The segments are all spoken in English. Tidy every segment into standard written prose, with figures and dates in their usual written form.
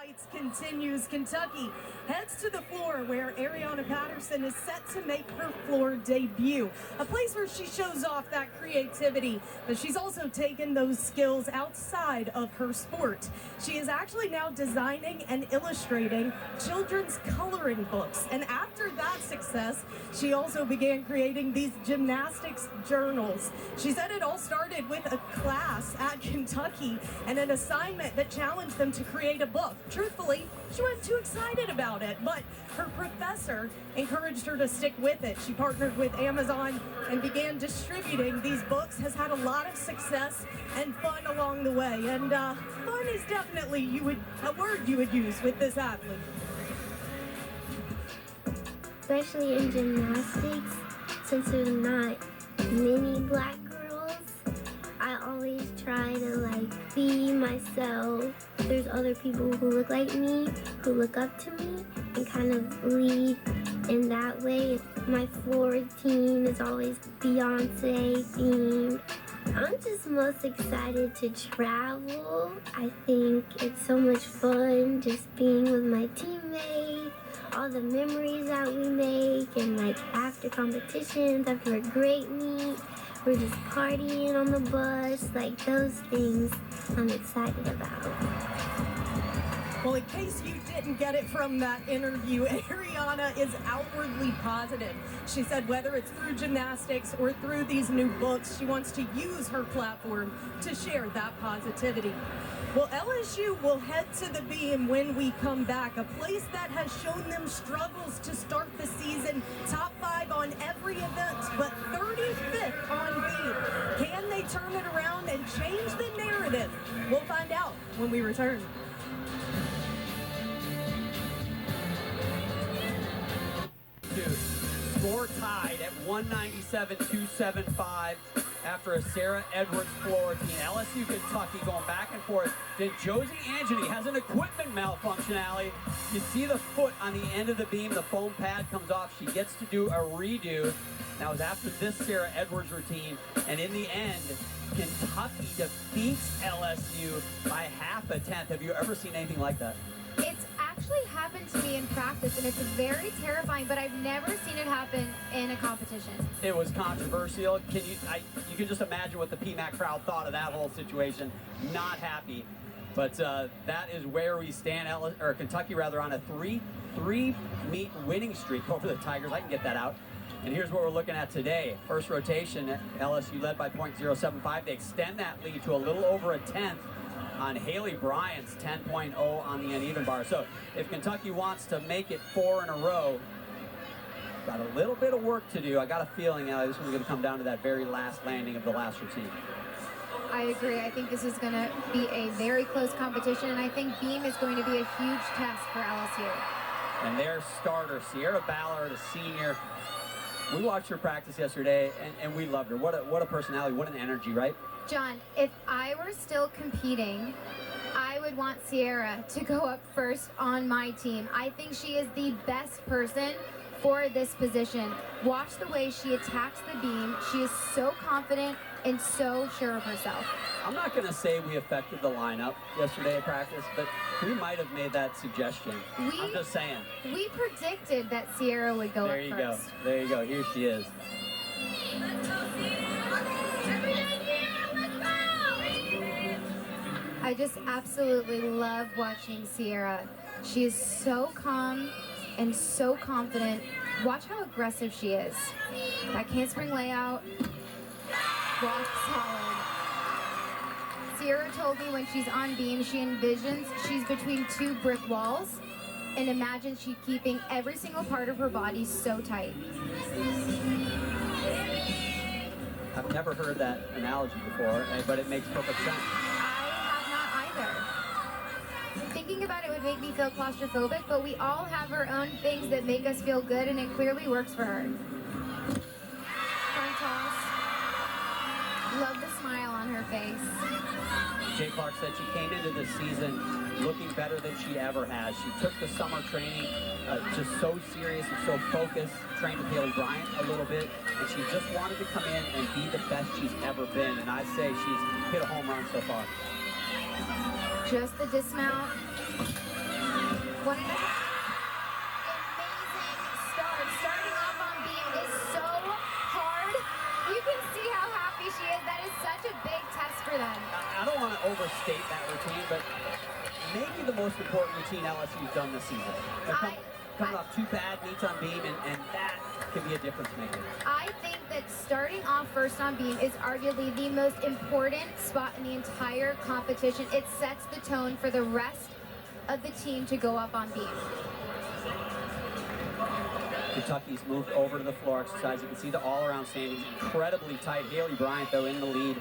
heights continues. Kentucky heads to the floor where Ariana Patterson is set to make her floor debut. A place where she shows off that creativity, but she's also taken those skills outside of her sport. She is actually now designing and illustrating children's coloring books. And after that success, she also began creating these gymnastics journals. She said it all started with a class at Kentucky and an assignment that challenged them to create a book. Truthfully, she wasn't too excited about it, but her professor encouraged her to stick with it. She partnered with Amazon and began distributing these books, has had a lot of success and fun along the way. And fun is definitely a word you would use with this athlete. Especially in gymnastics, since there's not many black girls, I always try to be myself. There's other people who look like me, who look up to me, and kind of lead in that way. My floor team is always Beyonce themed. I'm just most excited to travel. I think it's so much fun just being with my teammates, all the memories that we make, and after competitions, after a great meet, we're just partying on the bus, those things I'm excited about. Well, in case you didn't get it from that interview, Ariana is outwardly positive. She said whether it's through gymnastics or through these new books, she wants to use her platform to share that positivity. Well, LSU will head to the beam when we come back, a place that has shown them struggles to start the season, top 5 on every event, but 35th on beam. Can they turn it around and change the narrative? We'll find out when we return. Score tied at 197-275 after a Sarah Edwards floor routine. LSU Kentucky going back and forth. Then Josie Angeny has an equipment malfunctionality. You see the foot on the end of the beam, the foam pad comes off. She gets to do a redo. That was after this Sarah Edwards routine. And in the end, Kentucky defeats LSU by half a tenth. Have you ever seen anything like that? It's actually happened to me in practice, and it's very terrifying, but I've never seen it happen in a competition. It was controversial. You can just imagine what the PMAC crowd thought of that whole situation. Not happy. But that is where we stand, Kentucky rather, on a three-meet winning streak over the Tigers. I can get that out. And here's what we're looking at today. First rotation, LSU led by .075. They extend that lead to a little over a tenth on Haley Bryant's 10.0 on the uneven bar. So if Kentucky wants to make it 4 in a row, got a little bit of work to do. I got a feeling this one's going to come down to that very last landing of the last routine. I agree. I think this is going to be a very close competition, and I think beam is going to be a huge test for LSU. And their starter, Sierra Ballard, a senior. We watched her practice yesterday, and we loved her. What a personality, what an energy, right? John, if I were still competing, I would want Sierra to go up first on my team. I think she is the best person for this position. Watch the way she attacks the beam. She is so confident and so sure of herself. I'm not going to say we affected the lineup yesterday at practice, but we might have made that suggestion. I'm just saying. We predicted that Sierra would go up first. There you go. There you go. Here she is. I just absolutely love watching Sierra. She is so calm and so confident. Watch how aggressive she is. That handspring layout, rock solid. Sierra told me when she's on beam, she envisions she's between 2 brick walls and imagines she's keeping every single part of her body so tight. I've never heard that analogy before, but it makes perfect sense. Thinking about it would make me feel claustrophobic, but we all have our own things that make us feel good, and it clearly works for her. Front toss. Love the smile on her face. Jay Clark said she came into this season looking better than she ever has. She took the summer training just so serious and so focused, trained with Haley Bryant a little bit, and she just wanted to come in and be the best she's ever been, and I say she's hit a home run so far. Just the dismount. the most important routine LSU's done this season. Coming off 2 bad meets on beam, and that can be a difference maker. I think that starting off first on beam is arguably the most important spot in the entire competition. It sets the tone for the rest of the team to go up on beam. Kentucky's moved over to the floor exercise. You can see the all-around standings incredibly tight. Haley Bryant, though, in the lead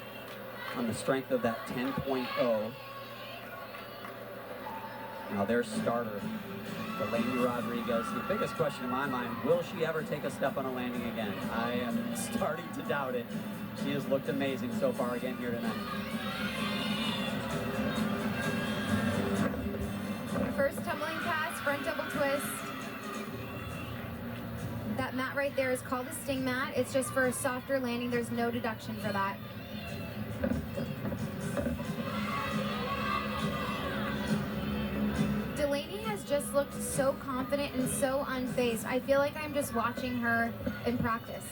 on the strength of that 10.0. Now their starter, Delaney Rodriguez. The biggest question in my mind, will she ever take a step on a landing again? I am starting to doubt it. She has looked amazing so far again here tonight. First tumbling pass, front double twist. That mat right there is called a sting mat. It's just for a softer landing. There's no deduction for that. Delaney has just looked so confident and so unfazed. I feel like I'm just watching her in practice.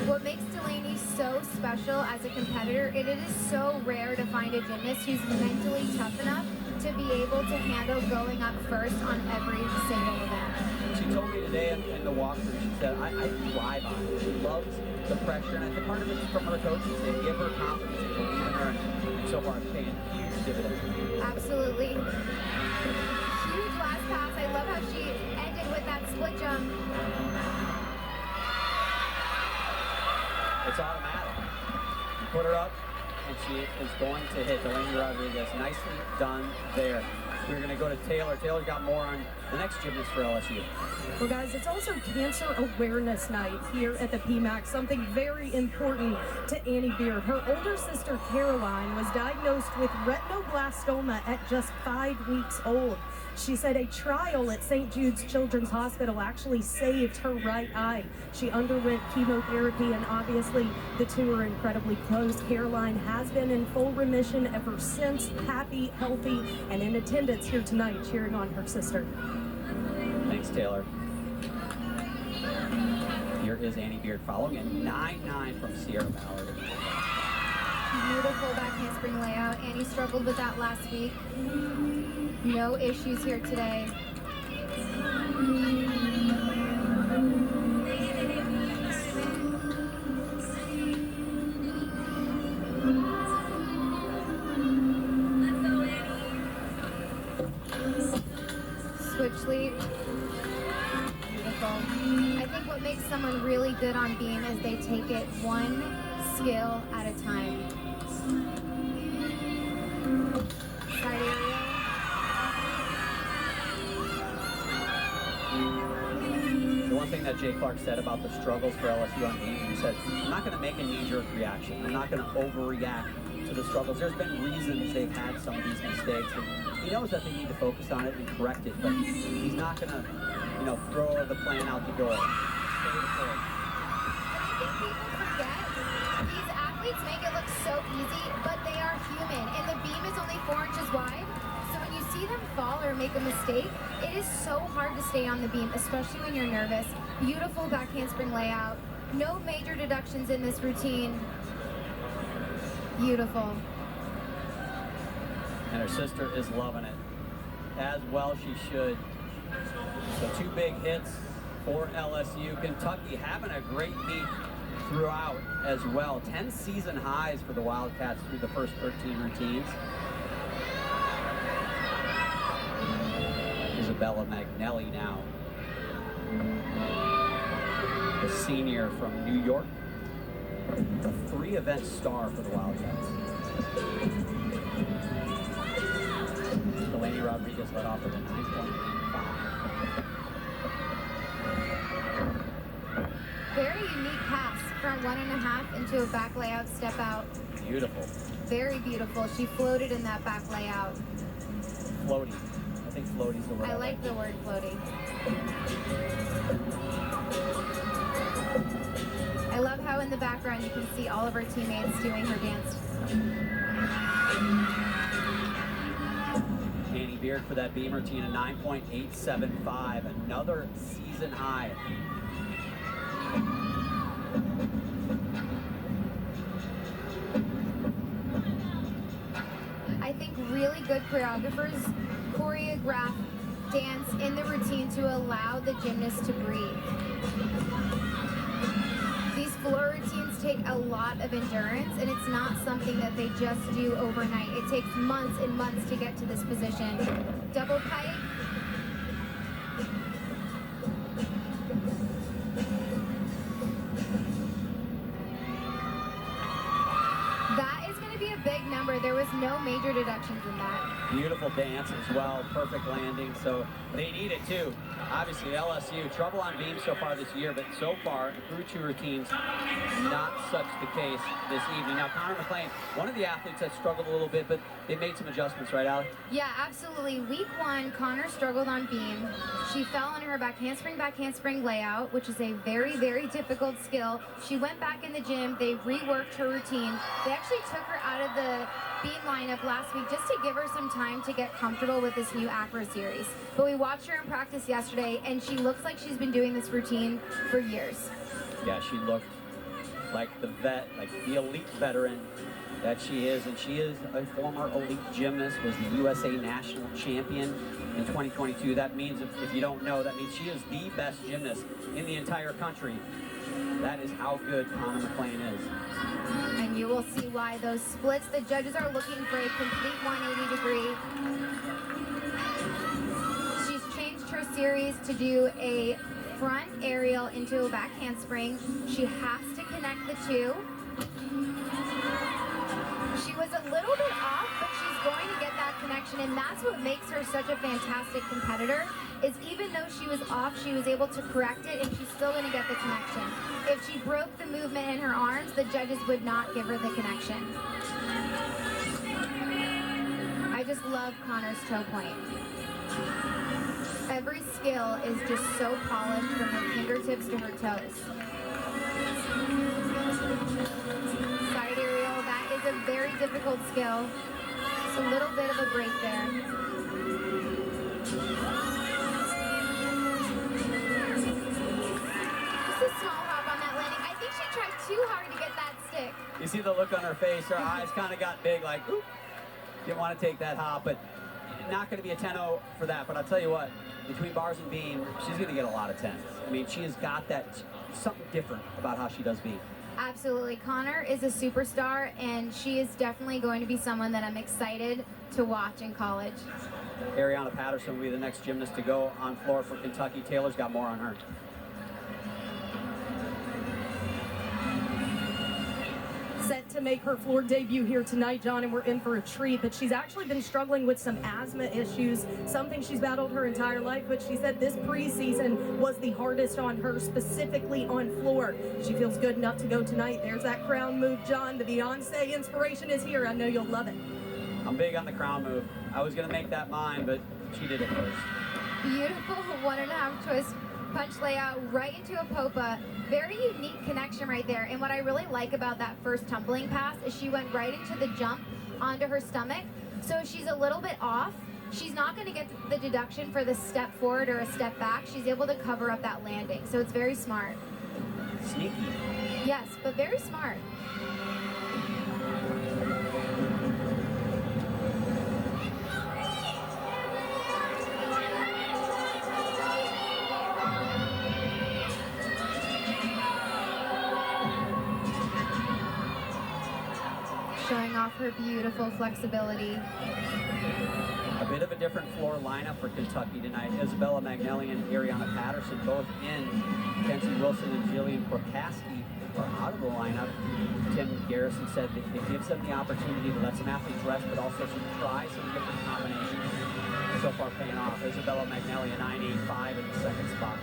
What makes Delaney so special as a competitor, it is so rare to find a gymnast who's mentally tough enough to be able to handle going up first on every single event. She told me today in the walkthrough, she said, I thrive on it. She loves the pressure, and I think part of it's from her coaches. They give her confidence and believe in her, and so far it's paying huge dividends. Absolutely. Huge last pass. I love how she ended with that split jump. It's automatic. You put her up, and she is going to hit Delaney Rodriguez. Nicely done there. We're going to go to Taylor. Taylor got more on the next gymnast for LSU. Well, guys, it's also Cancer Awareness Night here at the PMAC, something very important to Annie Beard. Her older sister, Caroline, was diagnosed with retinoblastoma at just 5 weeks old. She said a trial at St. Jude's Children's Hospital actually saved her right eye. She underwent chemotherapy, and obviously the two are incredibly close. Caroline has been in full remission ever since, happy, healthy, and in attendance here tonight cheering on her sister. Thanks, Taylor. Here is Annie Beard following a 9-9 from Sierra Ballard. Beautiful back handspring layout. Annie struggled with that last week. No issues here today. Switch leap. Beautiful. I think what makes someone really good on beam is they take it one skill at a time. Side area. The one thing that Jay Clark said about the struggles for LSU on beam, he said, I'm not going to make a knee-jerk reaction. I'm not going to overreact to the struggles. There's been reasons they've had some of these mistakes, and he knows that they need to focus on it and correct it, but he's not going to, throw the plan out the door. I think people forget these athletes make it look so easy, but they are human, and the beam is only 4 inches wide. So when you see them fall or make a mistake, it is so hard to stay on the beam, especially when you're nervous. Beautiful back handspring layout. No major deductions in this routine. Beautiful. And her sister is loving it, as well she should. So 2 big hits for LSU. Kentucky having a great meet throughout as well. 10 season highs for the Wildcats through the first 13 routines. Isabella Magnelli now, the senior from New York, the 3-event star for the Wildcats. Delaney Rodriguez led off with a 9.85. Very unique pass, front 1.5 into a back layout, step out. Beautiful. Very beautiful. She floated in that back layout. Floaty. I think floaty's the word. I like the word floating. I love how in the background you can see all of her teammates doing her dance. Annie Beard for that beam routine, a 9.875, another season high. I think really good choreographers choreograph dance in the routine to allow the gymnast to breathe. These floor routines take a lot of endurance, and it's not something that they just do overnight. It takes months and months to get to this position. Double pike. That is going to be a big number. There was no major deductions in that. Beautiful dance as well, perfect landing, so they need it too. Obviously LSU, trouble on beam so far this year, but so far through 2 routines, not such the case this evening. Now Connor McLean, one of the athletes that struggled a little bit, but they made some adjustments, right, Allie? Yeah, absolutely. Week 1, Connor struggled on beam. She fell on her back handspring layout, which is a very, very difficult skill. She went back in the gym, they reworked her routine. They actually took her out of the beam lineup last week just to give her some time to get comfortable with this new acro series. But we watched her in practice yesterday, and she looks like she's been doing this routine for years. Yeah, she looked like the vet, like the elite veteran that she is, and she is a former elite gymnast, was the USA National Champion in 2022. That means, if you don't know, that means she is the best gymnast in the entire country. That is how good Connor McLean is. And you will see why those splits, the judges are looking for a complete 180 degree. She's changed her series to do a front aerial into a back handspring. She has to connect the 2. She was a little bit off, but she's going to get that connection, and that's what makes her such a fantastic competitor, is even though she was off, she was able to correct it, and she's still going to get the connection. If she broke the movement in her arms, the judges would not give her the connection. I just love Connor's toe point. Every skill is just so polished from her fingertips to her toes. Side aerial, that is a very difficult skill. Just a little bit of a break there. Just a small hop on that landing. I think she tried too hard to get that stick. You see the look on her face, her eyes kind of got big, like, oop, didn't want to take that hop, but not going to be a 10-0 for that. But I'll tell you what, between bars and beam, she's going to get a lot of 10s. I mean, she has got that, something different about how she does beam. Absolutely. Connor is a superstar, and she is definitely going to be someone that I'm excited to watch in college. Ariana Patterson will be the next gymnast to go on floor for Kentucky. Taylor's got more on her. Set to make her floor debut here tonight, John, and we're in for a treat. But she's actually been struggling with some asthma issues, something she's battled her entire life. But she said this preseason was the hardest on her, specifically on floor. She feels good enough to go tonight. There's that crown move, John. The Beyonce inspiration is here. I know you'll love it. I'm big on the crown move. I was going to make that mine, but she did it first. Beautiful 1.5 twist punch layout right into a popa. Very unique connection right there. And what I really like about that first tumbling pass is she went right into the jump onto her stomach. So she's a little bit off. She's not going to get the deduction for the step forward or a step back. She's able to cover up that landing. So it's very smart. Sneaky. Yes, but very smart. Showing off her beautiful flexibility. A bit of a different floor lineup for Kentucky tonight. Isabella Magnelli and Ariana Patterson both in. Kenzie Wilson and Jillian Prokaski are out of the lineup. Tim Garrison said that it gives them the opportunity to let some athletes rest, but also try some different combinations. So far paying off. Isabella Magnelli, a 9.85 in the second spot.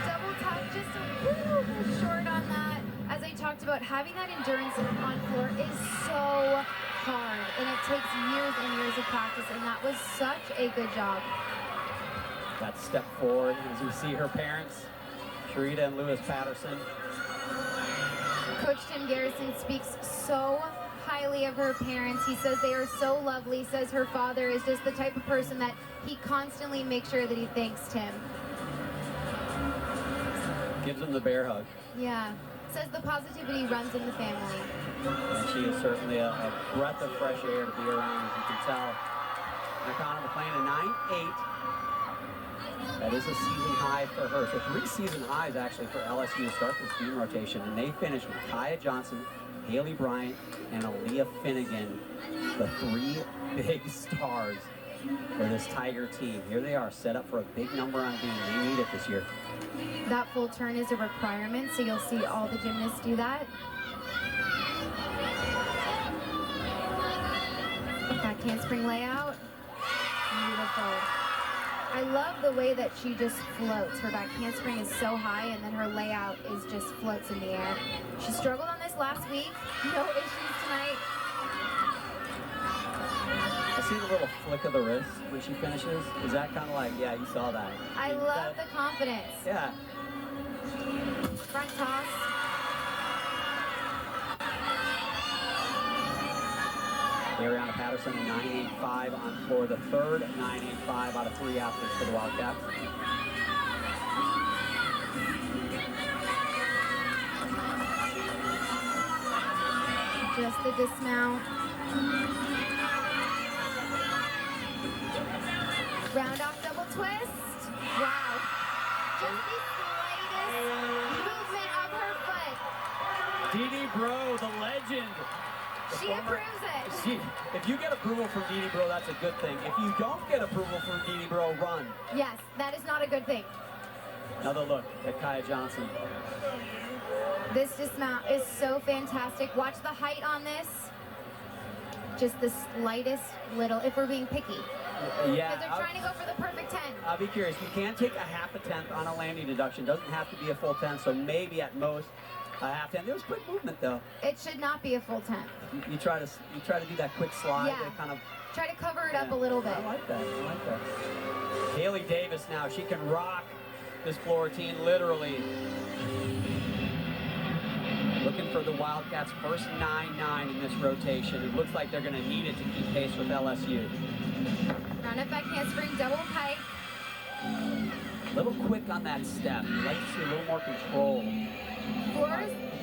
Double top, just a little bit short on that. As I talked about, having that endurance on floor is so hard, and it takes years and years of practice, and that was such a good job. That step forward as we see her parents, Sharita and Lewis Patterson. Coach Tim Garrison speaks so highly of her parents. He says they are so lovely. Says her father is just the type of person that he constantly makes sure that he thanks Tim. Gives him the bear hug. Yeah. Says the positivity runs in the family. And she is certainly a breath of fresh air to be around, as you can tell. Nakano playing a 9-8. That is a season high for her. So 3 season highs actually for LSU to start this beam rotation. And they finished with Kaya Johnson, Haley Bryant, and Aaliyah Finnegan, the 3 big stars for this Tiger team. Here they are, set up for a big number on beam. They need it this year. That full turn is a requirement, so you'll see all the gymnasts do that. Back handspring layout. Beautiful. I love the way that she just floats. Her back handspring is so high, and then her layout is just floats in the air. She struggled on this last week. No issues tonight. I see the little flick of the wrist when she finishes. Is that kind of like, yeah, you saw that. I love the confidence. Yeah. Front toss. Ariana Patterson, a 9.85 on floor, the third 9.85 out of 3 athletes for the Wildcats. Just the dismount. Round off double twist. Wow. Just the slightest movement of her foot. Dee Bro, the legend. She approves it. If you get approval from Dee Bro, that's a good thing. If you don't get approval from Dee Bro, run. Yes, that is not a good thing. Another look at Kaya Johnson. This dismount is so fantastic. Watch the height on this. Just the slightest little, if we're being picky. Yeah. Because they're trying to go for the perfect 10. I'll be curious. You can take a half a tenth on a landing deduction. Doesn't have to be a full 10, so maybe at most a half 10. There was quick movement though. It should not be a full 10. You try to do that quick slide. Yeah. To kind of Try to cover it up a little bit. I like that. I like that. Haley Davis now. She can rock this floor routine literally. Looking for the Wildcats' first 9-9 in this rotation. It looks like they're going to need it to keep pace with LSU. Round up back handspring, double pike. A little quick on that step. I'd like to see a little more control.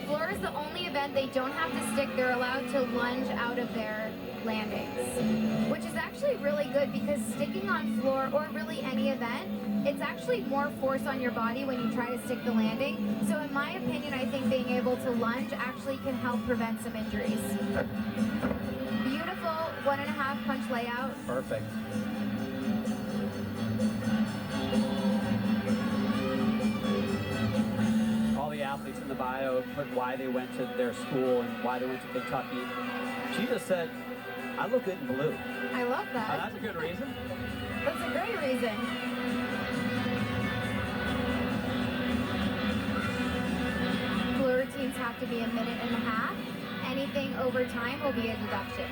Floor is the only event they don't have to stick. They're allowed to lunge out of their landings, which is actually really good because sticking on floor or really any event, it's actually more force on your body when you try to stick the landing. So in my opinion, I think being able to lunge actually can help prevent some injuries. Beautiful 1.5 punch layout. Perfect. All the athletes in the bio put why they went to their school and why they went to Kentucky. She just said, I look good in blue. I love that. That's a good reason. That's a great reason. Floor routines have to be 1.5 minutes. Anything over time will be a deduction.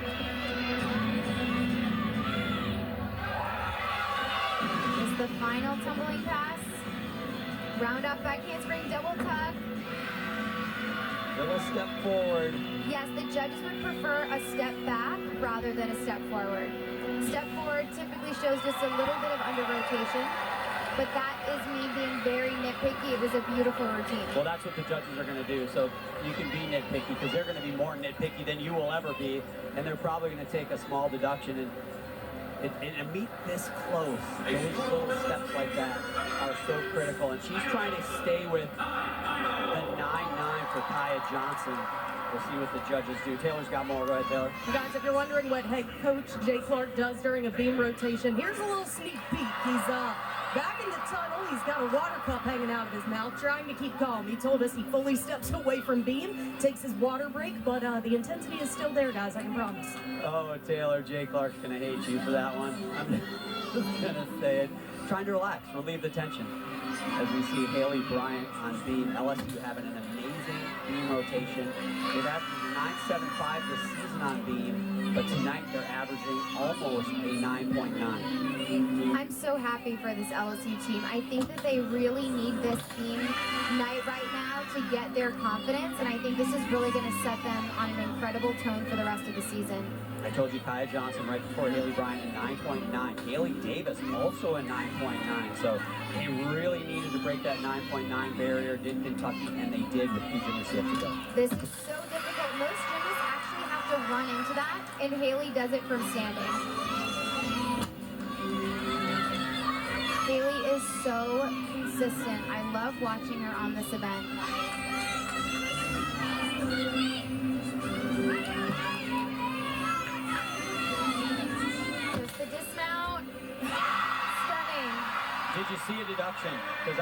Is the final tumbling pass. Round off back handspring, double tuck. Little step forward. Yes, the judges would prefer a step back rather than a step forward. Step forward typically shows just a little bit of under rotation, but that is me being very nitpicky. It was a beautiful routine. Well, that's what the judges are going to do, so you can be nitpicky because they're going to be more nitpicky than you will ever be, and they're probably going to take a small deduction and meet this close. Those little steps like that are so critical, and she's trying to stay with the 9-9 for Kaya Johnson. We'll see what the judges do. Taylor's got more. Go ahead, Taylor. Guys, if you're wondering what head coach Jay Clark does during a beam rotation, here's a little sneak peek. He's back in the tunnel. He's got a water cup hanging out of his mouth, trying to keep calm. He told us he fully steps away from beam, takes his water break, but the intensity is still there, guys, I can promise. Oh, Taylor, Jay Clark's going to hate you for that one. I'm just going to say it. Trying to relax, relieve the tension. As we see Haley Bryant on beam, LSU having an amazing beam rotation. They've averaged 9.75 this season on beam, but tonight they're averaging almost a 9.9. I'm so happy for this LSU team. I think that they really need this beam night right now to get their confidence, and I think this is really going to set them on an incredible tone for the rest of the season. I told you Kaya Johnson right before Haley Bryant at 9.9. Haley Davis also at 9.9. So they really needed to break that 9.9 barrier, did Kentucky, and they did with 2 gymnasts yet to go. This is so difficult. Most gymnasts actually have to run into that, and Haley does it from standing. Haley is so consistent. I love watching her on this event. Just the dismount. Stunning. Did you see a deduction? Because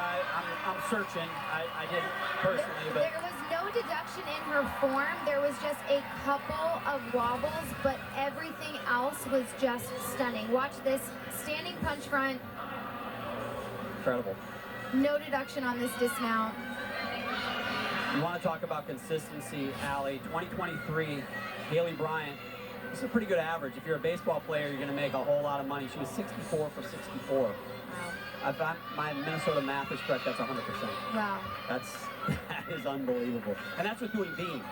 I'm searching. I didn't personally, but There was no deduction in her form. There was just a couple of wobbles, but everything else was just stunning. Watch this. Standing punch front. incredible. No deduction on this dismount. You want to talk about consistency, Allie. 2023, Haley Bryant. This is a pretty good average. If you're a baseball player, you're going to make a whole lot of money. She was 64 for 64. Wow. If my Minnesota math is correct, that's 100%. Wow. That is unbelievable. And that's with doing beam.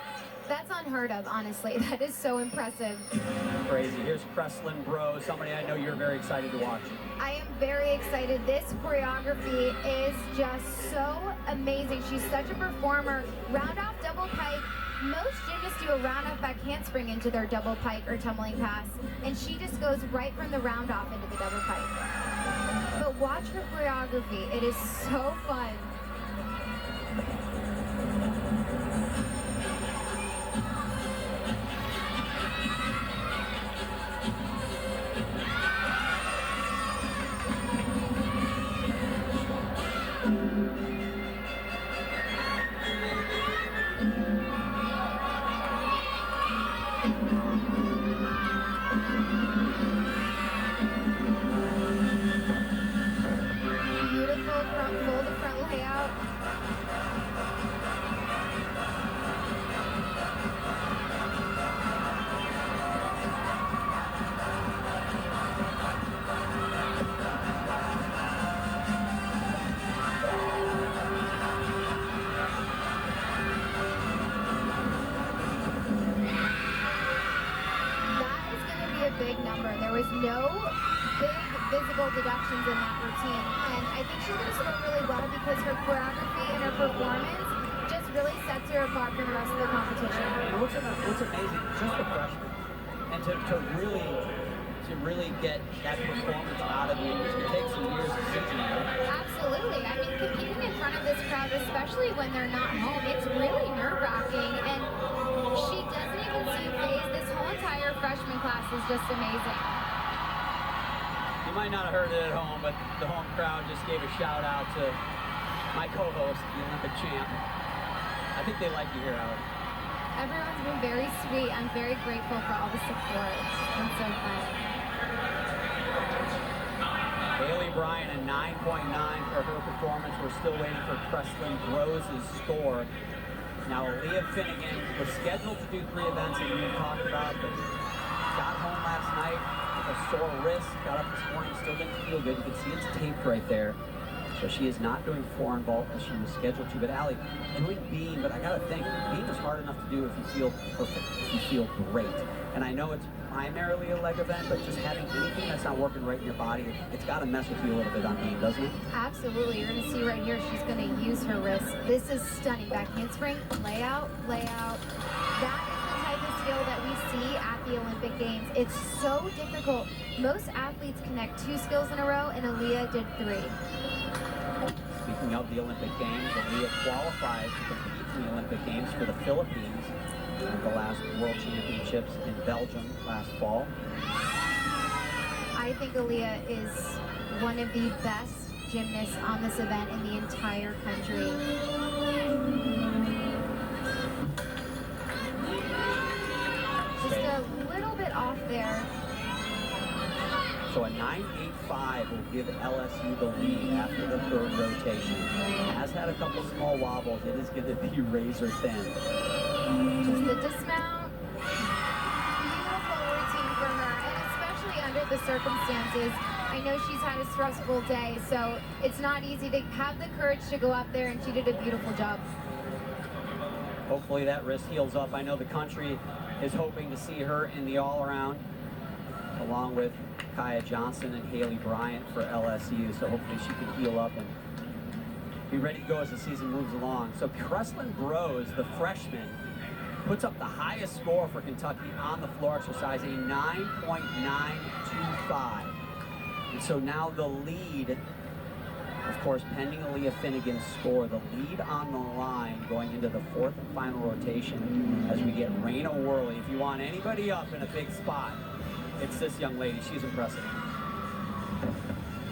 That's unheard of, honestly. That is so impressive. Crazy. Here's Kreslin Bro, somebody I know you're very excited to watch. I am very excited. This choreography is just so amazing. She's such a performer. Round off double pike. Most gymnasts do a round off back handspring into their double pike or tumbling pass, and she just goes right from the round off into the double pike. But watch her choreography. It is so fun. Beautiful front fold to front layout. That is going to be a big number. There was no big visible deductions in that routine, and I think she's going to score really well because her choreography and her performance just really sets her apart from the rest of the competition. And what's amazing, just a freshman, and to really get that performance out of you, it takes some years of teaching. Absolutely. I mean, competing in front of this crowd, especially when they're not home, it's really nerve-wracking, and she doesn't even seem phased. This whole entire freshman class is just amazing. You might not have heard it at home, but the home crowd just gave a shout out to my co-host, the Olympic champ. I think they like you here, Allie. Everyone's been very sweet. I'm very grateful for all the support. It's been so fun. Haley Bryant at 9.9 for her performance. We're still waiting for Kreslin Rose's score. Now, Leah Finnegan was scheduled to do 3 events that we talked about, but got home last night with a sore wrist, got up this morning, still didn't feel good. You can see it's taped right there. So she is not doing 4 on vault as she was scheduled to. But Allie, doing beam, but I gotta think, beam is hard enough to do if you feel perfect, if you feel great. And I know it's primarily a leg event, but just having anything that's not working right in your body, it's gotta mess with you a little bit on beam, doesn't it? Absolutely. You're going to see right here, she's going to use her wrist. This is stunning. Back handspring, layout, layout. That is the type of skill that we see at the Olympic Games. It's so difficult. Most athletes connect 2 skills in a row, and Aaliyah did 3. Speaking of the Olympic Games, Aaliyah qualified to compete in the Olympic Games for the Philippines at the last World Championships in Belgium last fall. I think Aaliyah is one of the best gymnasts on this event in the entire country. Just a little bit off there. So a 9.85 will give LSU the lead after the 3rd rotation. Has had a couple small wobbles. It is going to be razor thin. Just the dismount. Beautiful routine for her, and especially under the circumstances. I know she's had a stressful day, so it's not easy to have the courage to go up there, and she did a beautiful job. Hopefully that wrist heals up. I know the country is hoping to see her in the all-around, along with Kaya Johnson and Haley Bryant for LSU. So hopefully she can heal up and be ready to go as the season moves along. So Kreslin Bros, the freshman, puts up the highest score for Kentucky on the floor exercise, a 9.925. And so now the lead, of course, pending Aaliyah Finnegan's score, the lead on the line going into the fourth and final rotation as we get Raina Worley. If you want anybody up in a big spot, it's this young lady. She's impressive.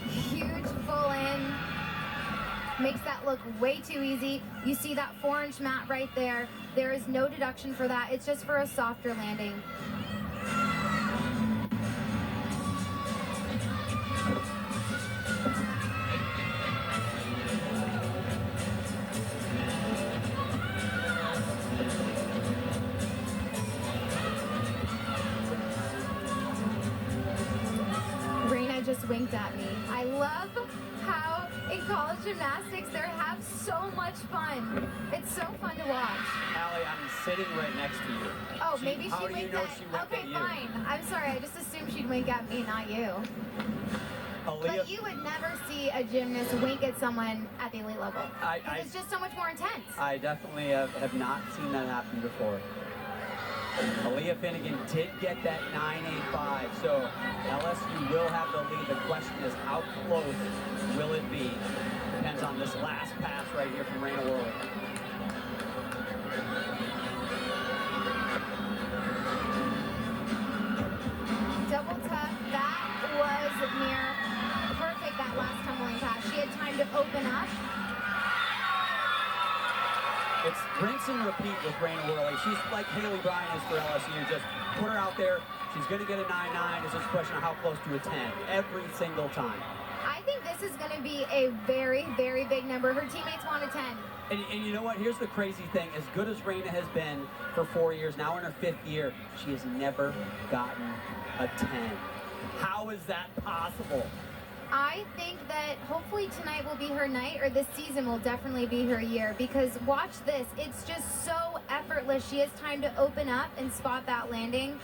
Huge full in. Makes that look way too easy. You see that 4-inch mat right there. There is no deduction for that. It's just for a softer landing. Raina just winked at me. I love how in college gymnastics they have so much fun. It's so fun to watch. Allie, I'm sitting right next to you. Oh, maybe she how do you winked know at... she winked Okay, at you? fine. I'm sorry. I just assumed she'd wink at me, not you. Aaliyah, But you would never see a gymnast wink at someone at the elite level. It's just so much more intense. I definitely have not seen that happen before. Aaliyah Finnegan did get that 9.85, so LSU will have the lead. The question is, how close will it be? Depends on this last pass right here from Raina Worley. Double tuck, that was near perfect, that last tumbling pass. She had time to open up. It's rinse and repeat with Raina Worley. She's like Haley Bryant is for LSU. Just put her out there. She's going to get a 9.9. It's just a question of how close to a 10 every single time. I think this is going to be a very, very big number. Her teammates want a 10. And you know what? Here's the crazy thing. As good as Raina has been for 4 years, now in her 5th year, she has never gotten a 10. How is that possible? I think that hopefully tonight will be her night, or this season will definitely be her year, because watch this. It's just so effortless. She has time to open up and spot that landing.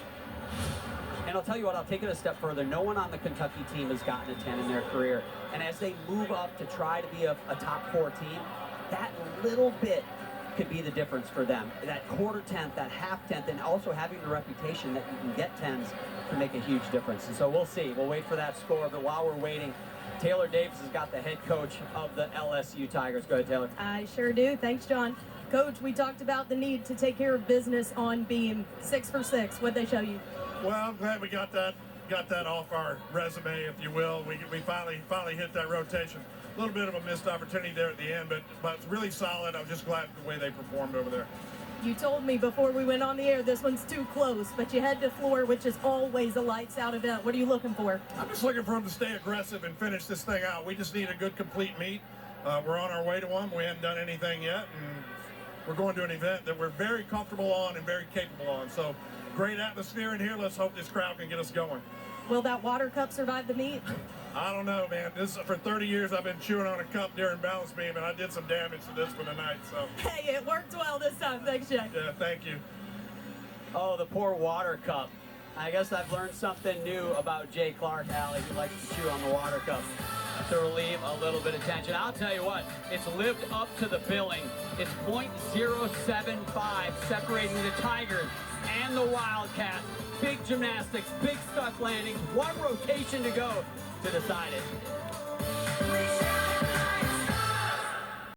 And I'll tell you what, I'll take it a step further. No one on the Kentucky team has gotten a 10 in their career. And as they move up to try to be a top 4 team, that little bit could be the difference for them. That quarter 10th, that half 10th, and also having the reputation that you can get 10s can make a huge difference. And so we'll see. We'll wait for that score. But while we're waiting, Taylor Davis has got the head coach of the LSU Tigers. Go ahead, Taylor. I sure do. Thanks, John. Coach, we talked about the need to take care of business on beam. 6 for 6. What'd they show you? Well, I'm glad we got that off our resume, if you will. We finally hit that rotation. A little bit of a missed opportunity there at the end, but it's really solid. I'm just glad the way they performed over there. You told me before we went on the air this one's too close, but you head to floor, which is always a lights out event. What are you looking for? I'm just looking for them to stay aggressive and finish this thing out. We just need a good complete meet. We're on our way to one. We haven't done anything yet, and we're going to an event that we're very comfortable on and very capable on. So great atmosphere in here. Let's hope this crowd can get us going. Will that water cup survive the meet? I don't know, man. This for 30 years I've been chewing on a cup during balance beam, and I did some damage to this one tonight. So Hey, it worked well this time. Thanks, Jay. yeah, thank you. Oh, the poor water cup. I guess I've learned something new about Jay Clark, Allie, who likes to chew on the water cup to relieve a little bit of tension. I'll tell you what, it's lived up to the billing. It's .075 separating the Tigers and the Wildcats. Big gymnastics, big stuck landings, one rotation to go to decide it.